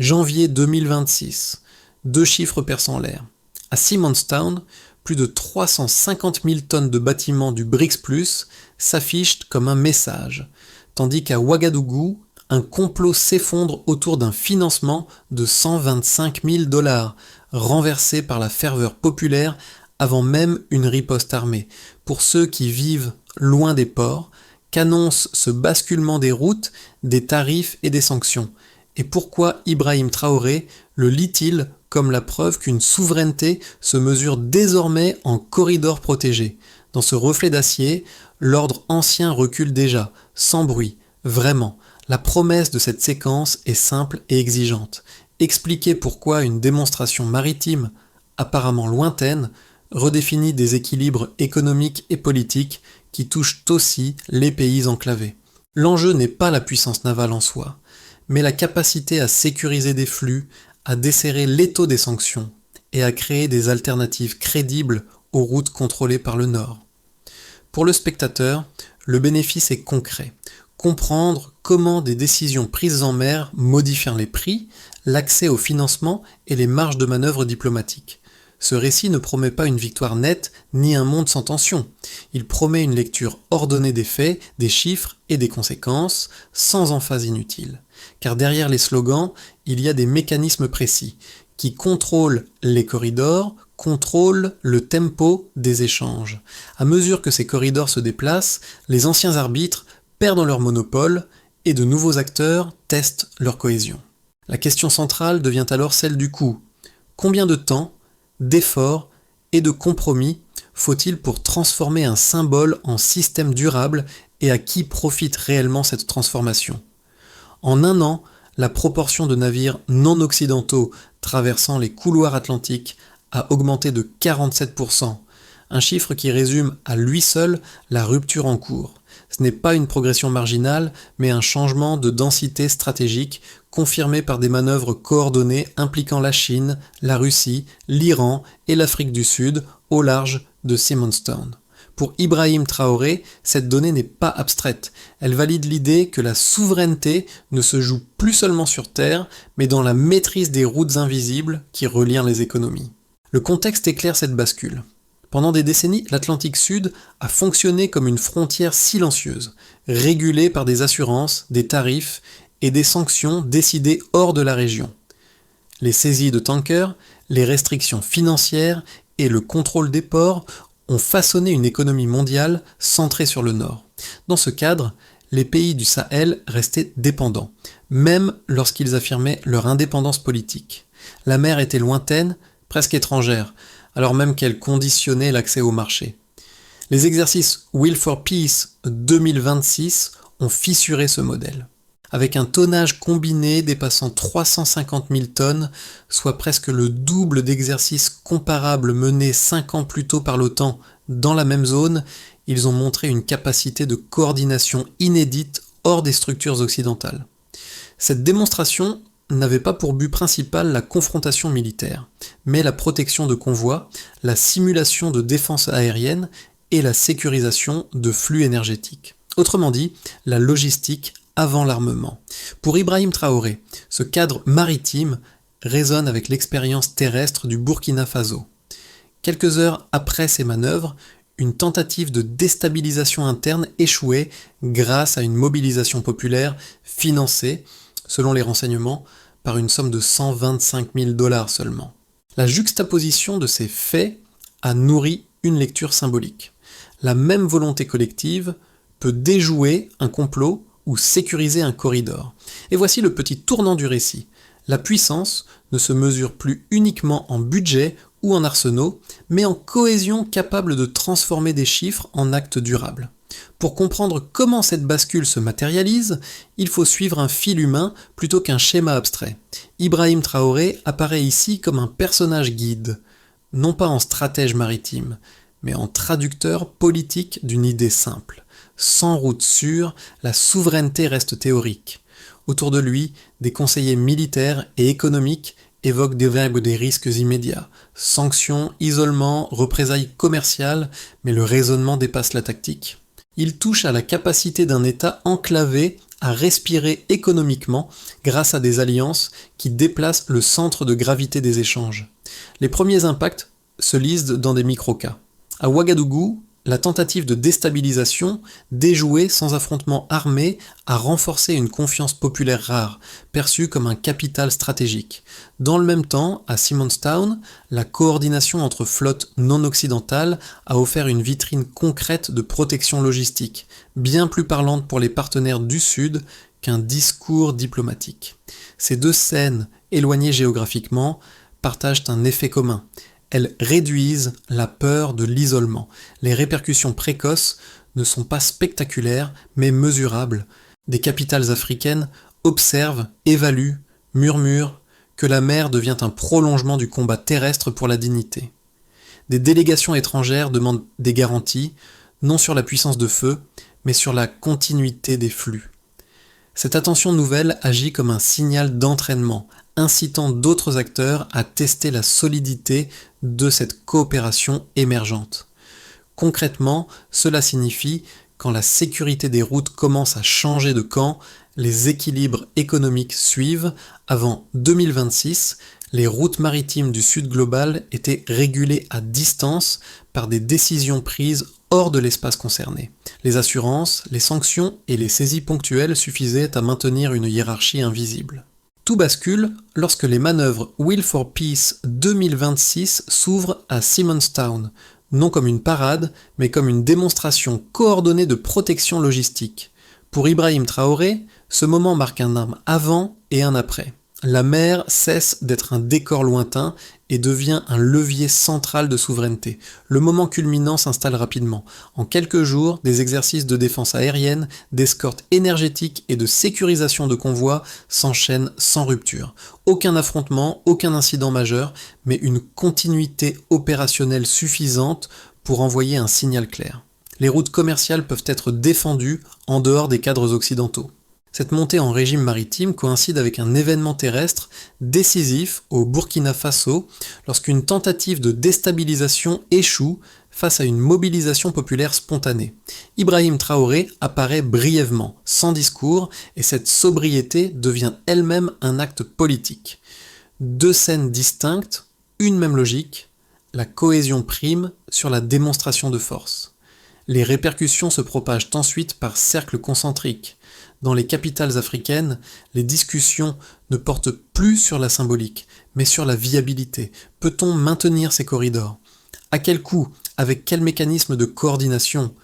Janvier 2026. Deux chiffres percent l'air. À Simonstown, plus de 350 000 tonnes de bâtiments du BRICS Plus s'affichent comme un message, tandis qu'à Ouagadougou, un complot s'effondre autour d'un financement de 125 000 $, renversé par la ferveur populaire avant même une riposte armée. Pour ceux qui vivent loin des ports, qu'annonce ce basculement des routes, des tarifs et des sanctions? Et pourquoi Ibrahim Traoré le lit-il comme la preuve qu'une souveraineté se mesure désormais en corridor protégé? Dans ce reflet d'acier, l'ordre ancien recule déjà, sans bruit, vraiment. La promesse de cette séquence est simple et exigeante. Expliquer pourquoi une démonstration maritime, apparemment lointaine, redéfinit des équilibres économiques et politiques qui touchent aussi les pays enclavés. L'enjeu n'est pas la puissance navale en soi, mais la capacité à sécuriser des flux, à desserrer l'étau des sanctions et à créer des alternatives crédibles aux routes contrôlées par le Nord. Pour le spectateur, le bénéfice est concret. Comprendre comment des décisions prises en mer modifient les prix, l'accès au financement et les marges de manœuvre diplomatiques. Ce récit ne promet pas une victoire nette ni un monde sans tension. Il promet une lecture ordonnée des faits, des chiffres et des conséquences, sans emphase inutile. Car derrière les slogans, il y a des mécanismes précis qui contrôlent les corridors, contrôlent le tempo des échanges. À mesure que ces corridors se déplacent, les anciens arbitres perdent leur monopole et de nouveaux acteurs testent leur cohésion. La question centrale devient alors celle du coût. Combien de temps, d'efforts et de compromis faut-il pour transformer un symbole en système durable et à qui profite réellement cette transformation? En un an, la proportion de navires non occidentaux traversant les couloirs atlantiques a augmenté de 47%, un chiffre qui résume à lui seul la rupture en cours. Ce n'est pas une progression marginale, mais un changement de densité stratégique confirmé par des manœuvres coordonnées impliquant la Chine, la Russie, l'Iran et l'Afrique du Sud au large de Simonstown. Pour Ibrahim Traoré, cette donnée n'est pas abstraite. Elle valide l'idée que la souveraineté ne se joue plus seulement sur terre, mais dans la maîtrise des routes invisibles qui relient les économies. Le contexte éclaire cette bascule. Pendant des décennies, l'Atlantique Sud a fonctionné comme une frontière silencieuse, régulée par des assurances, des tarifs et des sanctions décidées hors de la région. Les saisies de tankers, les restrictions financières et le contrôle des ports ont façonné une économie mondiale centrée sur le Nord. Dans ce cadre, les pays du Sahel restaient dépendants, même lorsqu'ils affirmaient leur indépendance politique. La mer était lointaine, presque étrangère, alors même qu'elle conditionnait l'accès au marché. Les exercices Will for Peace 2026 ont fissuré ce modèle. Avec un tonnage combiné dépassant 350 000 tonnes, soit presque le double d'exercices comparables menés 5 ans plus tôt par l'OTAN dans la même zone, ils ont montré une capacité de coordination inédite hors des structures occidentales. Cette démonstration n'avait pas pour but principal la confrontation militaire, mais la protection de convois, la simulation de défense aérienne et la sécurisation de flux énergétiques. Autrement dit, la logistique avant l'armement. Pour Ibrahim Traoré, ce cadre maritime résonne avec l'expérience terrestre du Burkina Faso. Quelques heures après ces manœuvres, une tentative de déstabilisation interne échouait grâce à une mobilisation populaire financée, selon les renseignements, par une somme de 125 000 $ seulement. La juxtaposition de ces faits a nourri une lecture symbolique. La même volonté collective peut déjouer un complot ou sécuriser un corridor. Et voici le petit tournant du récit. La puissance ne se mesure plus uniquement en budget ou en arsenaux, mais en cohésion capable de transformer des chiffres en actes durables. Pour comprendre comment cette bascule se matérialise, il faut suivre un fil humain plutôt qu'un schéma abstrait. Ibrahim Traoré apparaît ici comme un personnage guide, non pas en stratège maritime, mais en traducteur politique d'une idée simple. Sans route sûre, la souveraineté reste théorique. Autour de lui, des conseillers militaires et économiques évoquent des risques immédiats. Sanctions, isolement, représailles commerciales, mais le raisonnement dépasse la tactique. Il touche à la capacité d'un État enclavé à respirer économiquement grâce à des alliances qui déplacent le centre de gravité des échanges. Les premiers impacts se lisent dans des microcas. À Ouagadougou, la tentative de déstabilisation, déjouée sans affrontement armé, a renforcé une confiance populaire rare, perçue comme un capital stratégique. Dans le même temps, à Simonstown, la coordination entre flottes non occidentales a offert une vitrine concrète de protection logistique, bien plus parlante pour les partenaires du Sud qu'un discours diplomatique. Ces deux scènes, éloignées géographiquement, partagent un effet commun. Elles réduisent la peur de l'isolement. Les répercussions précoces ne sont pas spectaculaires, mais mesurables. Des capitales africaines observent, évaluent, murmurent que la mer devient un prolongement du combat terrestre pour la dignité. Des délégations étrangères demandent des garanties, non sur la puissance de feu, mais sur la continuité des flux. Cette attention nouvelle agit comme un signal d'entraînement, incitant d'autres acteurs à tester la solidité de cette coopération émergente. Concrètement, cela signifie quand la sécurité des routes commence à changer de camp, les équilibres économiques suivent. Avant 2026, les routes maritimes du Sud global étaient régulées à distance par des décisions prises hors de l'espace concerné. Les assurances, les sanctions et les saisies ponctuelles suffisaient à maintenir une hiérarchie invisible. Tout bascule lorsque les manœuvres Will for Peace 2026 s'ouvrent à Simonstown, non comme une parade, mais comme une démonstration coordonnée de protection logistique. Pour Ibrahim Traoré, ce moment marque un avant et un après. La mer cesse d'être un décor lointain et devient un levier central de souveraineté. Le moment culminant s'installe rapidement. En quelques jours, des exercices de défense aérienne, d'escorte énergétique et de sécurisation de convois s'enchaînent sans rupture. Aucun affrontement, aucun incident majeur, mais une continuité opérationnelle suffisante pour envoyer un signal clair. Les routes commerciales peuvent être défendues en dehors des cadres occidentaux. Cette montée en régime maritime coïncide avec un événement terrestre décisif au Burkina Faso lorsqu'une tentative de déstabilisation échoue face à une mobilisation populaire spontanée. Ibrahim Traoré apparaît brièvement, sans discours, et cette sobriété devient elle-même un acte politique. Deux scènes distinctes, une même logique, la cohésion prime sur la démonstration de force. Les répercussions se propagent ensuite par cercles concentriques. Dans les capitales africaines, les discussions ne portent plus sur la symbolique, mais sur la viabilité. Peut-on maintenir ces corridors ? À quel coût ? Avec quel mécanisme de coordination ?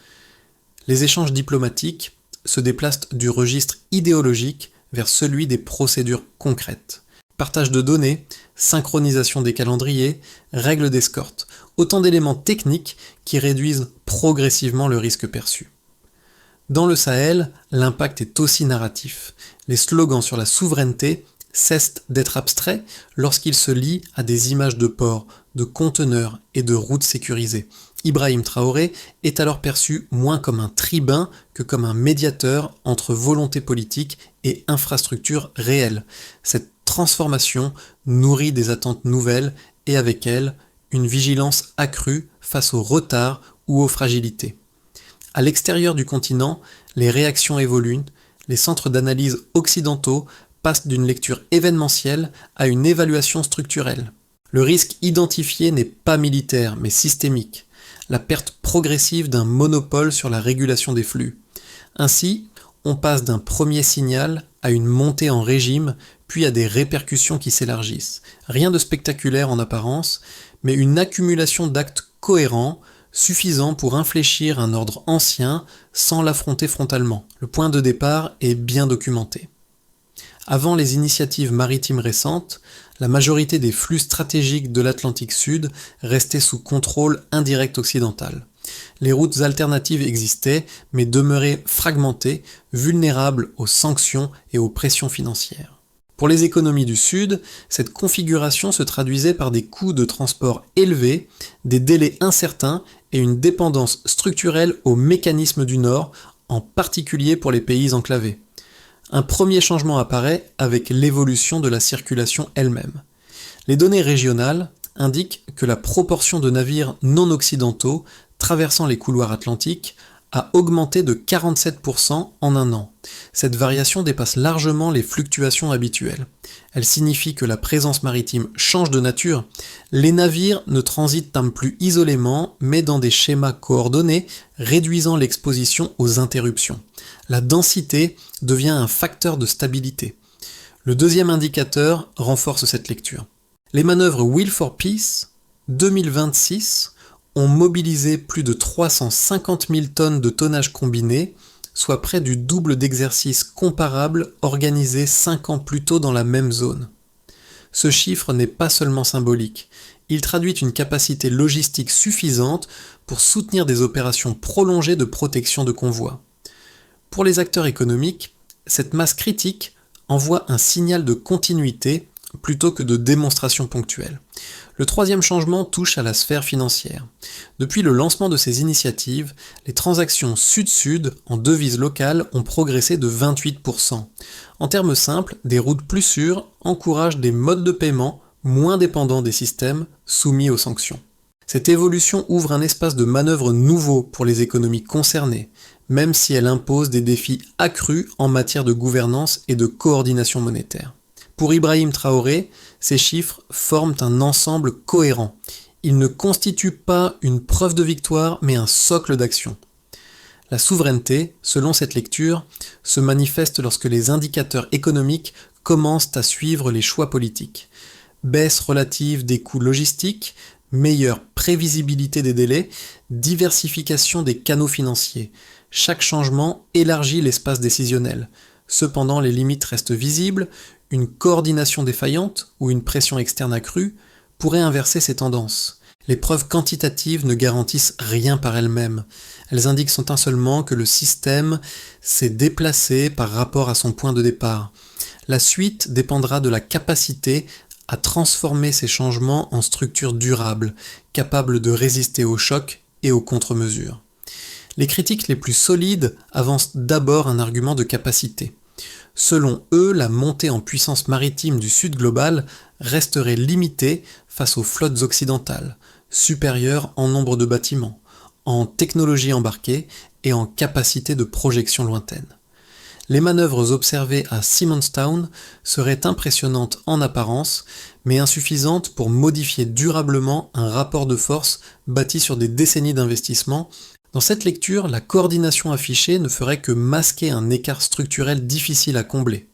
Les échanges diplomatiques se déplacent du registre idéologique vers celui des procédures concrètes. Partage de données, synchronisation des calendriers, règles d'escorte, autant d'éléments techniques qui réduisent progressivement le risque perçu. Dans le Sahel, l'impact est aussi narratif. Les slogans sur la souveraineté cessent d'être abstraits lorsqu'ils se lient à des images de ports, de conteneurs et de routes sécurisées. Ibrahim Traoré est alors perçu moins comme un tribun que comme un médiateur entre volonté politique et infrastructures réelles. Cette transformation nourrit des attentes nouvelles et avec elles, une vigilance accrue face aux retards ou aux fragilités. À l'extérieur du continent, les réactions évoluent, les centres d'analyse occidentaux passent d'une lecture événementielle à une évaluation structurelle. Le risque identifié n'est pas militaire, mais systémique, la perte progressive d'un monopole sur la régulation des flux. Ainsi, on passe d'un premier signal à une montée en régime, puis à des répercussions qui s'élargissent. Rien de spectaculaire en apparence, mais une accumulation d'actes cohérents, suffisant pour infléchir un ordre ancien sans l'affronter frontalement. Le point de départ est bien documenté. Avant les initiatives maritimes récentes, la majorité des flux stratégiques de l'Atlantique Sud restaient sous contrôle indirect occidental. Les routes alternatives existaient, mais demeuraient fragmentées, vulnérables aux sanctions et aux pressions financières. Pour les économies du Sud, cette configuration se traduisait par des coûts de transport élevés, des délais incertains et une dépendance structurelle aux mécanismes du Nord, en particulier pour les pays enclavés. Un premier changement apparaît avec l'évolution de la circulation elle-même. Les données régionales indiquent que la proportion de navires non occidentaux traversant les couloirs atlantiques a augmenté de 47% en un an. Cette variation dépasse largement les fluctuations habituelles. Elle signifie que la présence maritime change de nature. Les navires ne transitent plus isolément, mais dans des schémas coordonnés, réduisant l'exposition aux interruptions. La densité devient un facteur de stabilité. Le deuxième indicateur renforce cette lecture. Les manœuvres Will for Peace 2026 ont mobilisé plus de 350 000 tonnes de tonnage combiné, soit près du double d'exercices comparables organisés 5 ans plus tôt dans la même zone. Ce chiffre n'est pas seulement symbolique, il traduit une capacité logistique suffisante pour soutenir des opérations prolongées de protection de convois. Pour les acteurs économiques, cette masse critique envoie un signal de continuité plutôt que de démonstration ponctuelle. Le troisième changement touche à la sphère financière. Depuis le lancement de ces initiatives, les transactions sud-sud en devises locales ont progressé de 28%. En termes simples, des routes plus sûres encouragent des modes de paiement moins dépendants des systèmes soumis aux sanctions. Cette évolution ouvre un espace de manœuvre nouveau pour les économies concernées, même si elle impose des défis accrus en matière de gouvernance et de coordination monétaire. Pour Ibrahim Traoré, ces chiffres forment un ensemble cohérent. Ils ne constituent pas une preuve de victoire, mais un socle d'action. La souveraineté, selon cette lecture, se manifeste lorsque les indicateurs économiques commencent à suivre les choix politiques. Baisse relative des coûts logistiques, meilleure prévisibilité des délais, diversification des canaux financiers. Chaque changement élargit l'espace décisionnel. Cependant, les limites restent visibles. Une coordination défaillante ou une pression externe accrue pourrait inverser ces tendances. Les preuves quantitatives ne garantissent rien par elles-mêmes. Elles indiquent seulement que le système s'est déplacé par rapport à son point de départ. La suite dépendra de la capacité à transformer ces changements en structures durables, capables de résister aux chocs et aux contre-mesures. Les critiques les plus solides avancent d'abord un argument de capacité. Selon eux, la montée en puissance maritime du Sud global resterait limitée face aux flottes occidentales, supérieures en nombre de bâtiments, en technologie embarquée et en capacité de projection lointaine. Les manœuvres observées à Simonstown seraient impressionnantes en apparence, mais insuffisantes pour modifier durablement un rapport de force bâti sur des décennies d'investissement. Dans cette lecture, la coordination affichée ne ferait que masquer un écart structurel difficile à combler.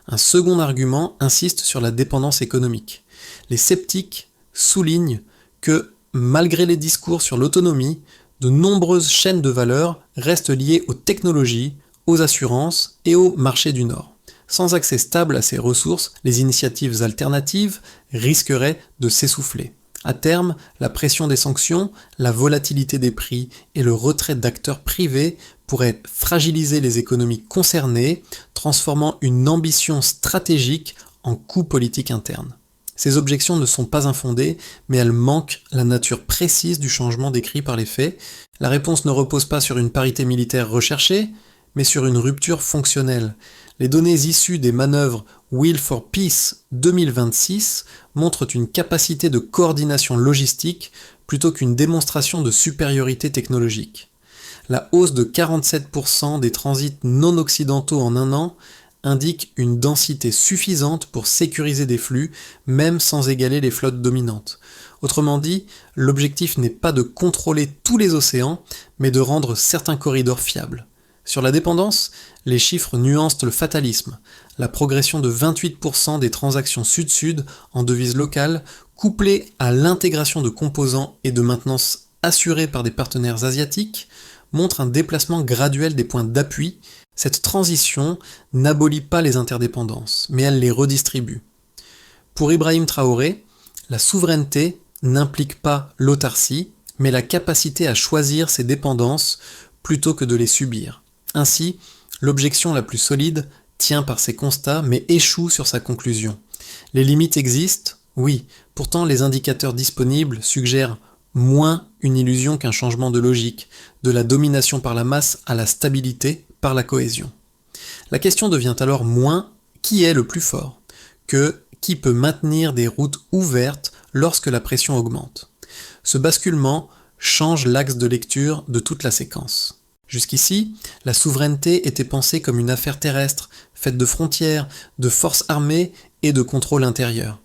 Un second argument insiste sur la dépendance économique. Les sceptiques soulignent que, malgré les discours sur l'autonomie, de nombreuses chaînes de valeur restent liées aux technologies, aux assurances et au marché du Nord. Sans accès stable à ces ressources, les initiatives alternatives risqueraient de s'essouffler. À terme, la pression des sanctions, la volatilité des prix et le retrait d'acteurs privés pourraient fragiliser les économies concernées, transformant une ambition stratégique en coût politique interne. Ces objections ne sont pas infondées, mais elles manquent la nature précise du changement décrit par les faits. La réponse ne repose pas sur une parité militaire recherchée, mais sur une rupture fonctionnelle. Les données issues des manœuvres Will for Peace 2026 montrent une capacité de coordination logistique plutôt qu'une démonstration de supériorité technologique. La hausse de 47% des transits non occidentaux en un an indique une densité suffisante pour sécuriser des flux, même sans égaler les flottes dominantes. Autrement dit, l'objectif n'est pas de contrôler tous les océans, mais de rendre certains corridors fiables. Sur la dépendance, les chiffres nuancent le fatalisme. La progression de 28% des transactions sud-sud en devises locales, couplée à l'intégration de composants et de maintenance assurés par des partenaires asiatiques, montre un déplacement graduel des points d'appui. Cette transition n'abolit pas les interdépendances, mais elle les redistribue. Pour Ibrahim Traoré, la souveraineté n'implique pas l'autarcie, mais la capacité à choisir ses dépendances plutôt que de les subir. Ainsi, l'objection la plus solide tient par ses constats mais échoue sur sa conclusion. Les limites existent, oui, pourtant les indicateurs disponibles suggèrent moins une illusion qu'un changement de logique, de la domination par la masse à la stabilité par la cohésion. La question devient alors moins qui est le plus fort que qui peut maintenir des routes ouvertes lorsque la pression augmente. Ce basculement change l'axe de lecture de toute la séquence. Jusqu'ici, la souveraineté était pensée comme une affaire terrestre, faite de frontières, de forces armées et de contrôle intérieur.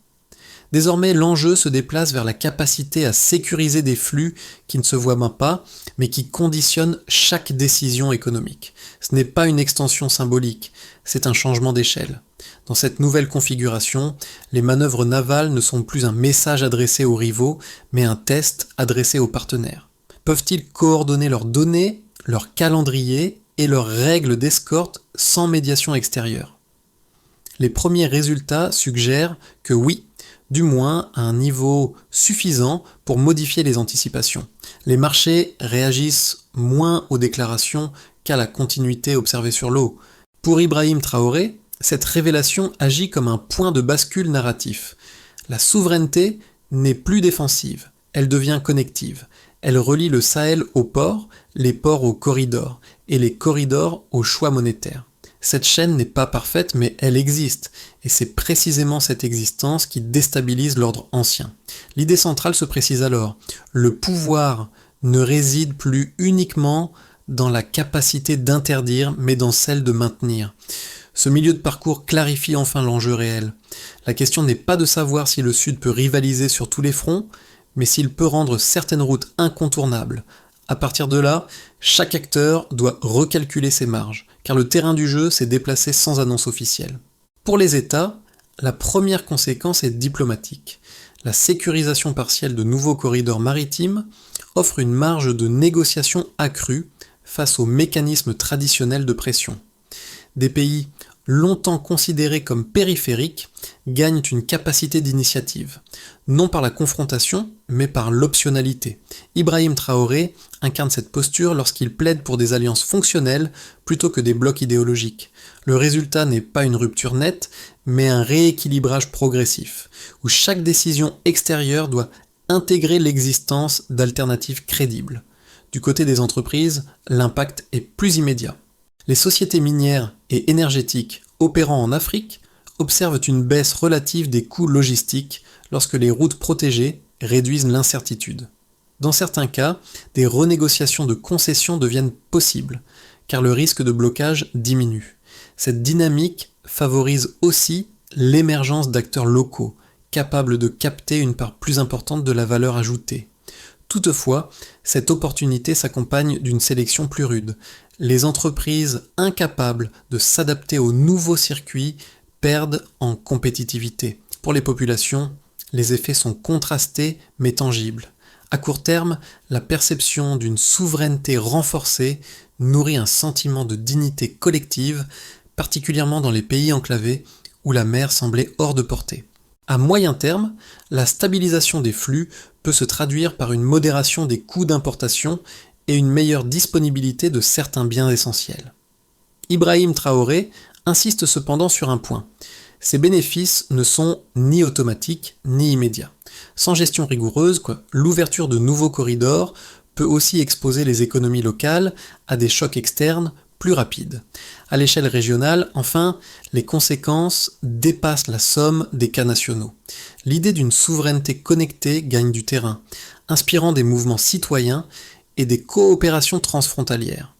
Désormais, l'enjeu se déplace vers la capacité à sécuriser des flux qui ne se voient même pas, mais qui conditionnent chaque décision économique. Ce n'est pas une extension symbolique, c'est un changement d'échelle. Dans cette nouvelle configuration, les manœuvres navales ne sont plus un message adressé aux rivaux, mais un test adressé aux partenaires. Peuvent-ils coordonner leurs données, leurs calendriers et leurs règles d'escorte sans médiation extérieure? Les premiers résultats suggèrent que oui, du moins à un niveau suffisant pour modifier les anticipations. Les marchés réagissent moins aux déclarations qu'à la continuité observée sur l'eau. Pour Ibrahim Traoré, cette révélation agit comme un point de bascule narratif. La souveraineté n'est plus défensive, elle devient connective. Elle relie le Sahel aux ports, les ports aux corridors, et les corridors aux choix monétaires. Cette chaîne n'est pas parfaite, mais elle existe, et c'est précisément cette existence qui déstabilise l'ordre ancien. L'idée centrale se précise alors. Le pouvoir ne réside plus uniquement dans la capacité d'interdire, mais dans celle de maintenir. Ce milieu de parcours clarifie enfin l'enjeu réel. La question n'est pas de savoir si le Sud peut rivaliser sur tous les fronts, mais s'il peut rendre certaines routes incontournables. À partir de là, chaque acteur doit recalculer ses marges, car le terrain du jeu s'est déplacé sans annonce officielle. Pour les États, la première conséquence est diplomatique. La sécurisation partielle de nouveaux corridors maritimes offre une marge de négociation accrue face aux mécanismes traditionnels de pression. Des pays longtemps considérés comme périphériques gagnent une capacité d'initiative, non par la confrontation, mais par l'optionnalité. Ibrahim Traoré incarne cette posture lorsqu'il plaide pour des alliances fonctionnelles plutôt que des blocs idéologiques. Le résultat n'est pas une rupture nette, mais un rééquilibrage progressif, où chaque décision extérieure doit intégrer l'existence d'alternatives crédibles. Du côté des entreprises, l'impact est plus immédiat. Les sociétés minières et énergétiques opérant en Afrique observent une baisse relative des coûts logistiques lorsque les routes protégées réduisent l'incertitude. Dans certains cas, des renégociations de concessions deviennent possibles, car le risque de blocage diminue. Cette dynamique favorise aussi l'émergence d'acteurs locaux, capables de capter une part plus importante de la valeur ajoutée. Toutefois, cette opportunité s'accompagne d'une sélection plus rude. Les entreprises incapables de s'adapter aux nouveaux circuits perdent en compétitivité. Pour les populations, les effets sont contrastés mais tangibles. À court terme, la perception d'une souveraineté renforcée nourrit un sentiment de dignité collective, particulièrement dans les pays enclavés où la mer semblait hors de portée. À moyen terme, la stabilisation des flux peut se traduire par une modération des coûts d'importation et une meilleure disponibilité de certains biens essentiels. Ibrahim Traoré insiste cependant sur un point. Ces bénéfices ne sont ni automatiques ni immédiats. Sans gestion rigoureuse, l'ouverture de nouveaux corridors peut aussi exposer les économies locales à des chocs externes plus rapides. À l'échelle régionale, enfin, les conséquences dépassent la somme des cas nationaux. L'idée d'une souveraineté connectée gagne du terrain, inspirant des mouvements citoyens et des coopérations transfrontalières.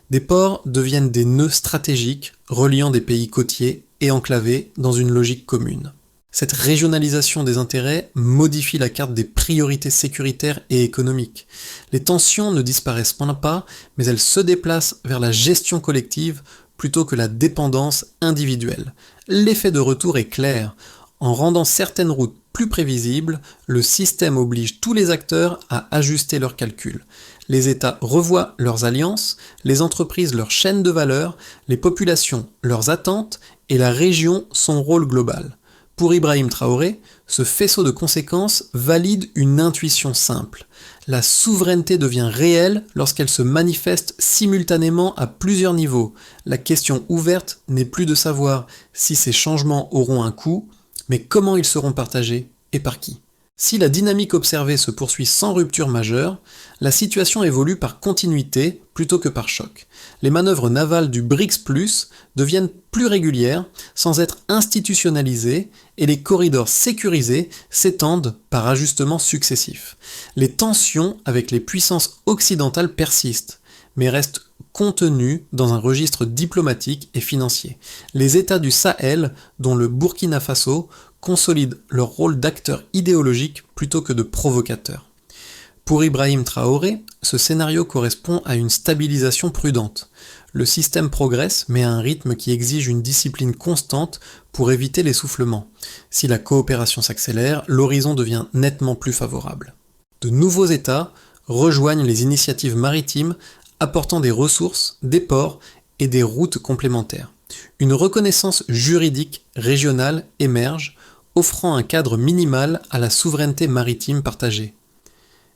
Des ports deviennent des nœuds stratégiques reliant des pays côtiers et enclavés dans une logique commune. Cette régionalisation des intérêts modifie la carte des priorités sécuritaires et économiques. Les tensions ne disparaissent pas, mais elles se déplacent vers la gestion collective plutôt que la dépendance individuelle. L'effet de retour est clair. En rendant certaines routes plus prévisibles, le système oblige tous les acteurs à ajuster leurs calculs. Les États revoient leurs alliances, les entreprises leurs chaînes de valeur, les populations leurs attentes et la région son rôle global. Pour Ibrahim Traoré, ce faisceau de conséquences valide une intuition simple. La souveraineté devient réelle lorsqu'elle se manifeste simultanément à plusieurs niveaux. La question ouverte n'est plus de savoir si ces changements auront un coût, mais comment ils seront partagés et par qui. Si la dynamique observée se poursuit sans rupture majeure, la situation évolue par continuité plutôt que par choc. Les manœuvres navales du BRICS+, deviennent plus régulières sans être institutionnalisées et les corridors sécurisés s'étendent par ajustements successifs. Les tensions avec les puissances occidentales persistent, mais reste contenu dans un registre diplomatique et financier. Les États du Sahel, dont le Burkina Faso, consolident leur rôle d'acteur idéologique plutôt que de provocateur. Pour Ibrahim Traoré, ce scénario correspond à une stabilisation prudente. Le système progresse, mais à un rythme qui exige une discipline constante pour éviter l'essoufflement. Si la coopération s'accélère, l'horizon devient nettement plus favorable. De nouveaux États rejoignent les initiatives maritimes apportant des ressources, des ports et des routes complémentaires. Une reconnaissance juridique régionale émerge, offrant un cadre minimal à la souveraineté maritime partagée.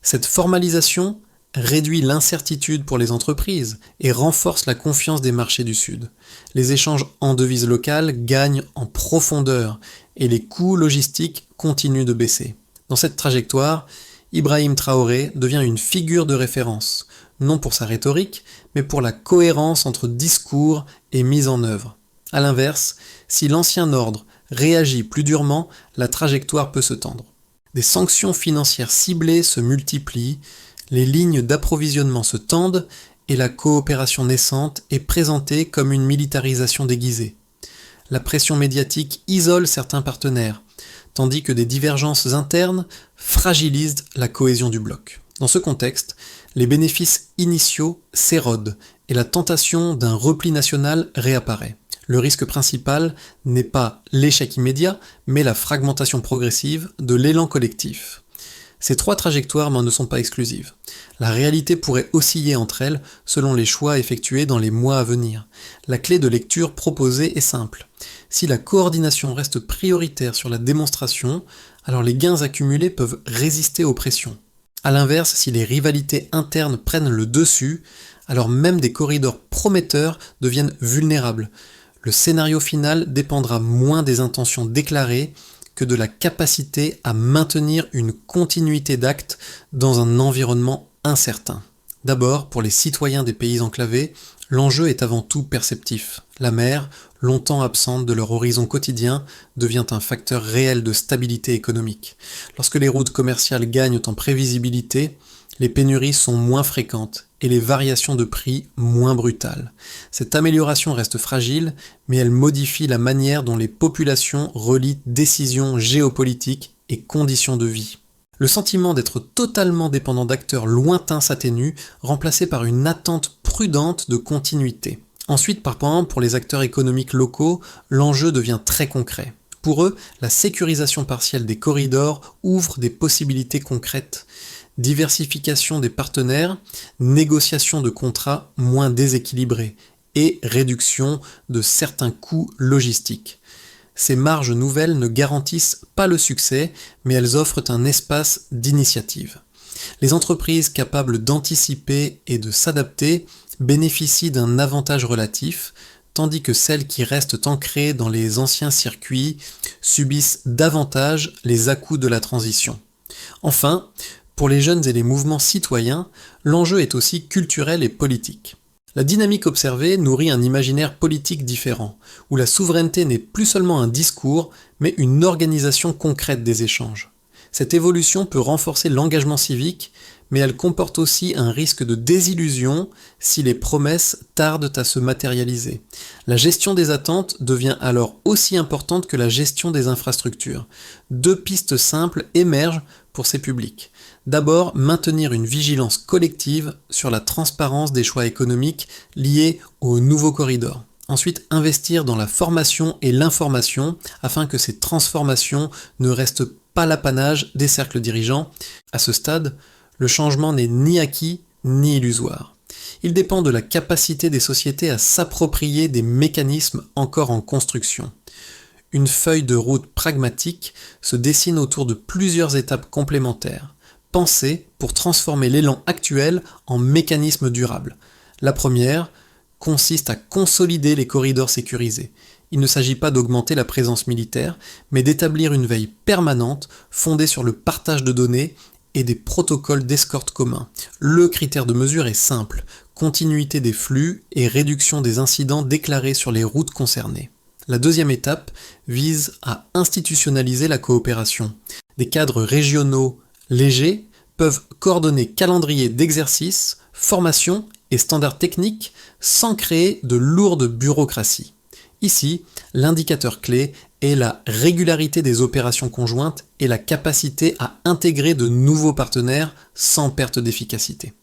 Cette formalisation réduit l'incertitude pour les entreprises et renforce la confiance des marchés du Sud. Les échanges en devises locales gagnent en profondeur et les coûts logistiques continuent de baisser. Dans cette trajectoire, Ibrahim Traoré devient une figure de référence, non pour sa rhétorique, mais pour la cohérence entre discours et mise en œuvre. A l'inverse, si l'ancien ordre réagit plus durement, la trajectoire peut se tendre. Des sanctions financières ciblées se multiplient, les lignes d'approvisionnement se tendent et la coopération naissante est présentée comme une militarisation déguisée. La pression médiatique isole certains partenaires, tandis que des divergences internes fragilisent la cohésion du bloc. Dans ce contexte, les bénéfices initiaux s'érodent et la tentation d'un repli national réapparaît. Le risque principal n'est pas l'échec immédiat, mais la fragmentation progressive de l'élan collectif. Ces trois trajectoires ne sont pas exclusives. La réalité pourrait osciller entre elles selon les choix effectués dans les mois à venir. La clé de lecture proposée est simple. Si la coordination reste prioritaire sur la démonstration, alors les gains accumulés peuvent résister aux pressions. A l'inverse, si les rivalités internes prennent le dessus, alors même des corridors prometteurs deviennent vulnérables. Le scénario final dépendra moins des intentions déclarées que de la capacité à maintenir une continuité d'actes dans un environnement incertain. D'abord, pour les citoyens des pays enclavés, l'enjeu est avant tout perceptif. La mer, longtemps absente de leur horizon quotidien, devient un facteur réel de stabilité économique. Lorsque les routes commerciales gagnent en prévisibilité, les pénuries sont moins fréquentes et les variations de prix moins brutales. Cette amélioration reste fragile, mais elle modifie la manière dont les populations relient décisions géopolitiques et conditions de vie. Le sentiment d'être totalement dépendant d'acteurs lointains s'atténue, remplacé par une attente prudente de continuité. Ensuite, par exemple, pour les acteurs économiques locaux, l'enjeu devient très concret. Pour eux, la sécurisation partielle des corridors ouvre des possibilités concrètes. Diversification des partenaires, négociation de contrats moins déséquilibrés et réduction de certains coûts logistiques. Ces marges nouvelles ne garantissent pas le succès, mais elles offrent un espace d'initiative. Les entreprises capables d'anticiper et de s'adapter bénéficient d'un avantage relatif, tandis que celles qui restent ancrées dans les anciens circuits subissent davantage les à-coups de la transition. Enfin, pour les jeunes et les mouvements citoyens, l'enjeu est aussi culturel et politique. La dynamique observée nourrit un imaginaire politique différent, où la souveraineté n'est plus seulement un discours, mais une organisation concrète des échanges. Cette évolution peut renforcer l'engagement civique, mais elle comporte aussi un risque de désillusion si les promesses tardent à se matérialiser. La gestion des attentes devient alors aussi importante que la gestion des infrastructures. Deux pistes simples émergent pour ces publics. D'abord, maintenir une vigilance collective sur la transparence des choix économiques liés aux nouveaux corridors. Ensuite, investir dans la formation et l'information afin que ces transformations ne restent pas l'apanage des cercles dirigeants. À ce stade, le changement n'est ni acquis ni illusoire. Il dépend de la capacité des sociétés à s'approprier des mécanismes encore en construction. Une feuille de route pragmatique se dessine autour de plusieurs étapes complémentaires, pensées pour transformer l'élan actuel en mécanisme durable. La première consiste à consolider les corridors sécurisés. Il ne s'agit pas d'augmenter la présence militaire, mais d'établir une veille permanente fondée sur le partage de données et des protocoles d'escorte communs. Le critère de mesure est simple, continuité des flux et réduction des incidents déclarés sur les routes concernées. La deuxième étape vise à institutionnaliser la coopération. Des cadres régionaux légers peuvent coordonner calendrier d'exercice, formation et standards techniques sans créer de lourde bureaucratie. Ici, l'indicateur clé est la régularité des opérations conjointes et la capacité à intégrer de nouveaux partenaires sans perte d'efficacité.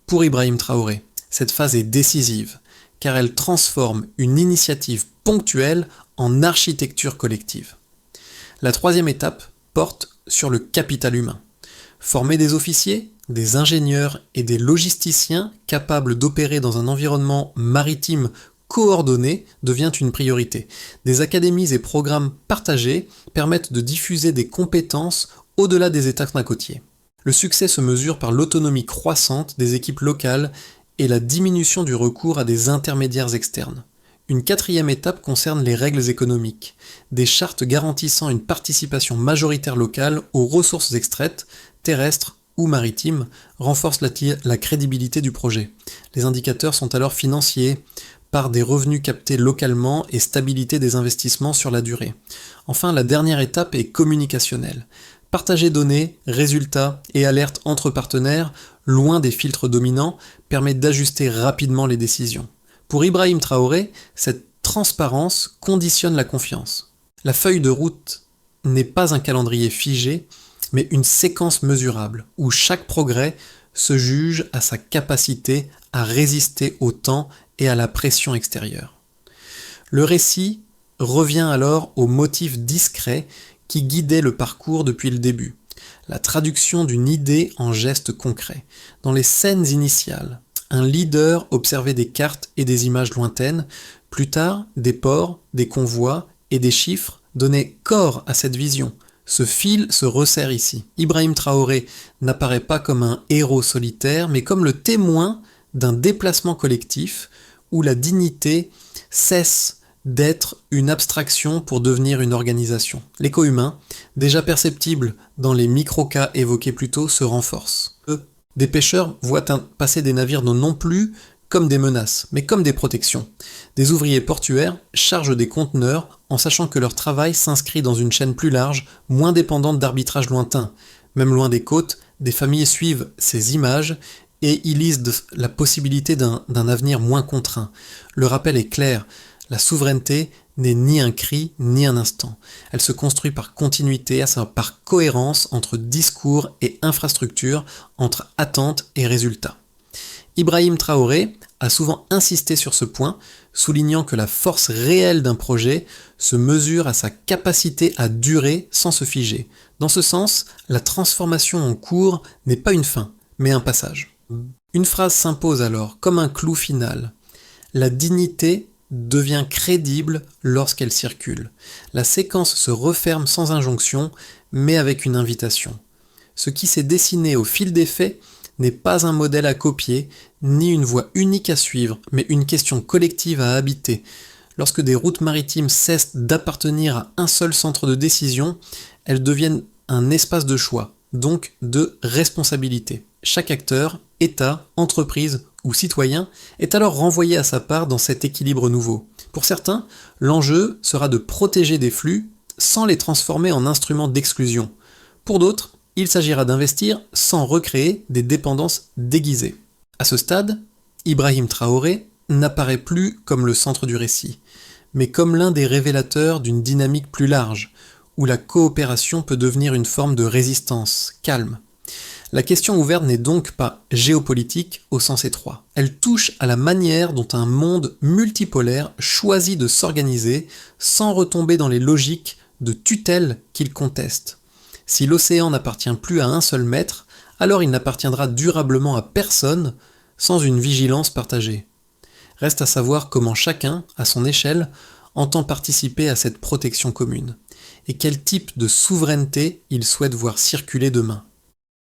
Pour Ibrahim Traoré, cette phase est décisive, car elle transforme une initiative ponctuelle en architecture collective. La troisième étape porte sur le capital humain. Former des officiers, des ingénieurs et des logisticiens capables d'opérer dans un environnement maritime coordonné devient une priorité. Des académies et programmes partagés permettent de diffuser des compétences au-delà des États côtiers. Le succès se mesure par l'autonomie croissante des équipes locales et la diminution du recours à des intermédiaires externes. Une quatrième étape concerne les règles économiques. Des chartes garantissant une participation majoritaire locale aux ressources extraites, terrestres ou maritimes, renforcent la crédibilité du projet. Les indicateurs sont alors financiers, par des revenus captés localement et stabilité des investissements sur la durée. Enfin, la dernière étape est communicationnelle. Partager données, résultats et alertes entre partenaires, loin des filtres dominants, permet d'ajuster rapidement les décisions. Pour Ibrahim Traoré, cette transparence conditionne la confiance. La feuille de route n'est pas un calendrier figé, mais une séquence mesurable, où chaque progrès se juge à sa capacité à résister au temps et à la pression extérieure. Le récit revient alors au motif discret qui guidait le parcours depuis le début, la traduction d'une idée en gestes concrets. Dans les scènes initiales, un leader observait des cartes et des images lointaines, plus tard, des ports, des convois et des chiffres donnaient corps à cette vision. Ce fil se resserre ici. Ibrahim Traoré n'apparaît pas comme un héros solitaire, mais comme le témoin d'un déplacement collectif où la dignité cesse d'être une abstraction pour devenir une organisation. L'écho humain, déjà perceptible dans les micro-cas évoqués plus tôt, se renforce. Des pêcheurs voient passer des navires non plus comme des menaces, mais comme des protections. Des ouvriers portuaires chargent des conteneurs en sachant que leur travail s'inscrit dans une chaîne plus large, moins dépendante d'arbitrages lointains. Même loin des côtes, des familles suivent ces images et y lisent la possibilité d'un avenir moins contraint. Le rappel est clair, la souveraineté n'est ni un cri ni un instant. Elle se construit par continuité, à savoir par cohérence entre discours et infrastructure, entre attentes et résultats. Ibrahim Traoré a souvent insisté sur ce point, soulignant que la force réelle d'un projet se mesure à sa capacité à durer sans se figer. Dans ce sens, la transformation en cours n'est pas une fin, mais un passage. Une phrase s'impose alors, comme un clou final. La dignité devient crédible lorsqu'elle circule. La séquence se referme sans injonction, mais avec une invitation. Ce qui s'est dessiné au fil des faits n'est pas un modèle à copier, ni une voie unique à suivre, mais une question collective à habiter. Lorsque des routes maritimes cessent d'appartenir à un seul centre de décision, elles deviennent un espace de choix, donc de responsabilité. Chaque acteur, État, entreprise ou citoyen, est alors renvoyé à sa part dans cet équilibre nouveau. Pour certains, l'enjeu sera de protéger des flux sans les transformer en instruments d'exclusion. Pour d'autres, il s'agira d'investir sans recréer des dépendances déguisées. À ce stade, Ibrahim Traoré n'apparaît plus comme le centre du récit, mais comme l'un des révélateurs d'une dynamique plus large, où la coopération peut devenir une forme de résistance, calme. La question ouverte n'est donc pas géopolitique au sens étroit. Elle touche à la manière dont un monde multipolaire choisit de s'organiser sans retomber dans les logiques de tutelle qu'il conteste. Si l'océan n'appartient plus à un seul maître, alors il n'appartiendra durablement à personne sans une vigilance partagée. Reste à savoir comment chacun, à son échelle, entend participer à cette protection commune, et quel type de souveraineté il souhaite voir circuler demain.